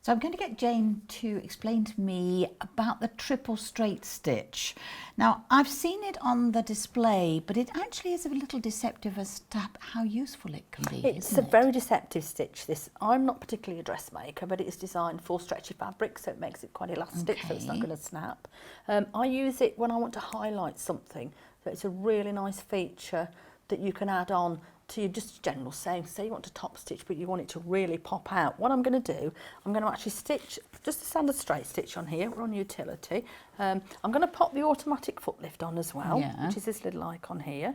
So I'm going to get Jane to explain to me about the triple straight stitch. Now, I've seen it on the display, but it actually is a little deceptive as to how useful it can be. It's a very deceptive stitch, this. I'm not particularly a dressmaker, but it is designed for stretchy fabric, so it makes it quite elastic, so it's not going to snap. I use it when I want to highlight something, so it's a really nice feature that you can add on to your just general sewing. Say you want to top stitch, but you want it to really pop out. What I'm going to do, I'm going to actually stitch just a standard straight stitch on here. We're on utility. I'm going to pop the automatic foot lift on as well, which is this little icon here,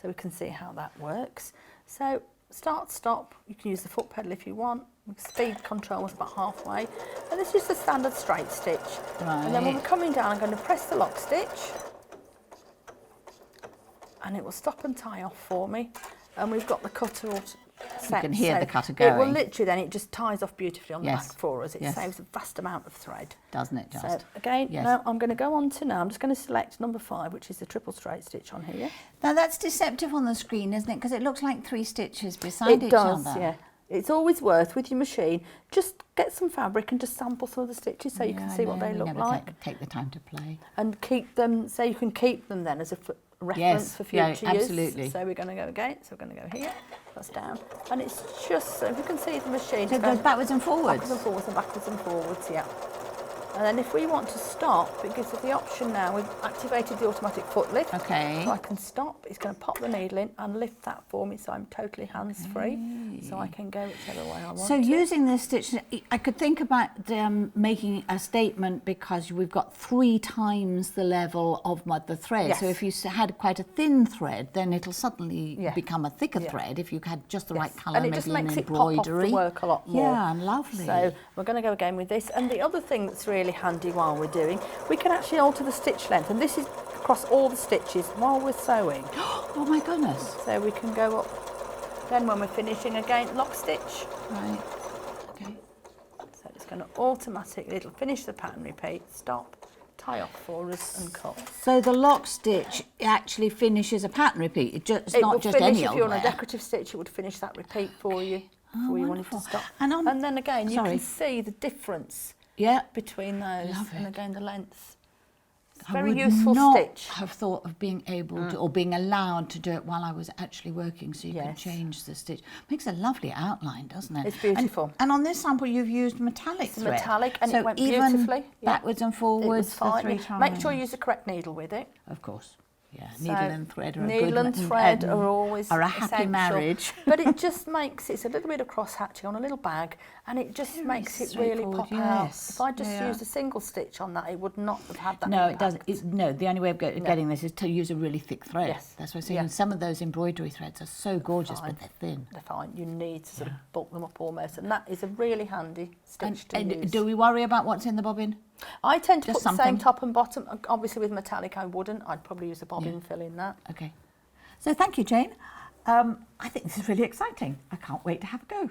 so we can see how that works. So start, stop. You can use the foot pedal if you want. Speed control was about halfway, and this is the standard straight stitch. And then when we're coming down, I'm going to press the lock stitch, and it will stop and tie off for me. And we've got the cutter all set. You can hear the cutter going. It will literally then, it just ties off beautifully on the back for us. It saves a vast amount of thread. Doesn't it just? So again, now I'm going to go on to I'm just going to select number 5, which is the triple straight stitch on here. Now that's deceptive on the screen, isn't it? Because it looks like 3 stitches beside each other. It does, yeah. It's always worth, with your machine, just get some fabric and just sample some of the stitches so you can see what they look like. Take the time to play. And keep them, so you can keep them then as a reference for future use. Absolutely. So we're going to go again, so we're going to go here, that's down. And it's just, so if you can see the machine. So it goes backwards and forwards? Backwards and forwards and backwards and forwards, yeah. And then if we want to stop, it gives us the option now, we've activated the automatic foot lift. Okay. So I can stop, it's going to pop the needle in and lift that for me, so I'm totally hands-free. So I can go whichever way I want So using this stitch, I could think about making a statement because we've got 3 times the level of the thread. Yes. So if you had quite a thin thread, then it'll suddenly become a thicker thread if you had just the right colour, and it maybe just an makes it pop off embroidery. the work a lot more. Yeah, lovely. So we're going to go again with this. And the other thing that's really handy while we're doing, we can actually alter the stitch length, and this is across all the stitches while we're sewing. Oh my goodness. So we can go up, then when we're finishing again, lock stitch. Right, okay. So it's going to automatically, it'll finish the pattern repeat, stop, tie off for us and cut. So the lock stitch actually finishes a pattern repeat, it's not just any old If you're on wear. a decorative stitch, it would finish that repeat for you before you wanted to stop. And then again, you can see the difference between those, and again the length. It's a very useful stitch. I have thought of being able to, or being allowed to do it while I was actually working, so you can change the stitch. Makes a lovely outline, doesn't it? It's beautiful. And on this sample, you've used metallic thread. Metallic, and so it went even beautifully. Backwards and forwards for 3 times. Make sure you use the correct needle with it. Of course. Yeah, needle and thread are needle and thread are always a happy essential. marriage. But it just makes it's a little bit of cross hatching on a little bag, and it just makes it really pop out. If I just used a single stitch on that, it would not have had that. No, impact. It doesn't. No, the only way of getting this is to use a really thick thread. Yes. That's why I'm saying some of those embroidery threads are so gorgeous, but they're thin. They're fine. You need to sort of bulk them up almost, and that is a really handy stitch to use. Do we worry about what's in the bobbin? I tend to put the same top and bottom. Obviously with metallic I wouldn't. I'd probably use a bobbin fill in that. Okay. So thank you, Jane. I think this is really exciting. I can't wait to have a go.